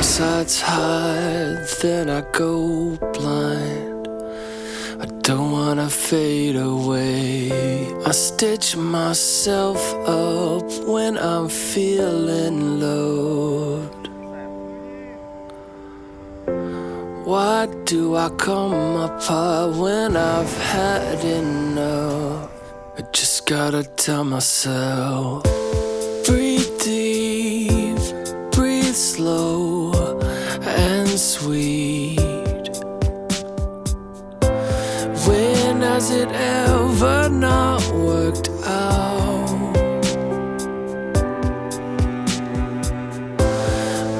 my sights hide, then I go blind. I don't wanna fade away. I stitch myself up when I'm feeling low. Why do I come apart when I've had enough? I just gotta tell myself, breathe deep, breathe slow and sweet. When has it ever not worked out?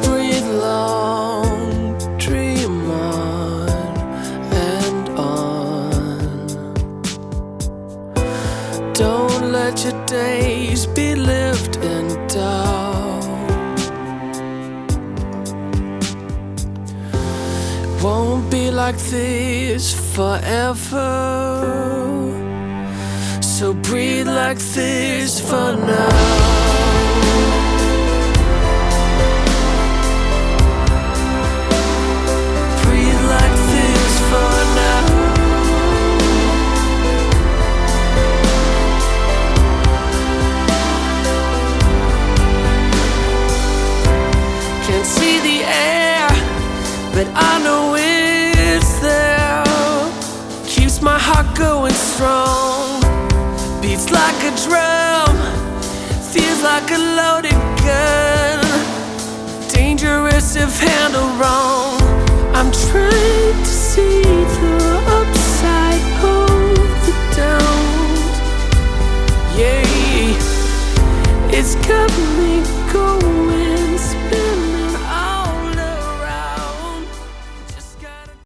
Breathe long, dream on and on. Don't let your days be lived in doubt. Won't be like this forever, so breathe like this for now. Breathe like this for now. Can't see the air, but I know it's there. Keeps my heart going strong. Beats like a drum, feels like a loaded gun. Dangerous if handled wrong. I'm trying to see the upside of the downs. Yeah, it's got me going.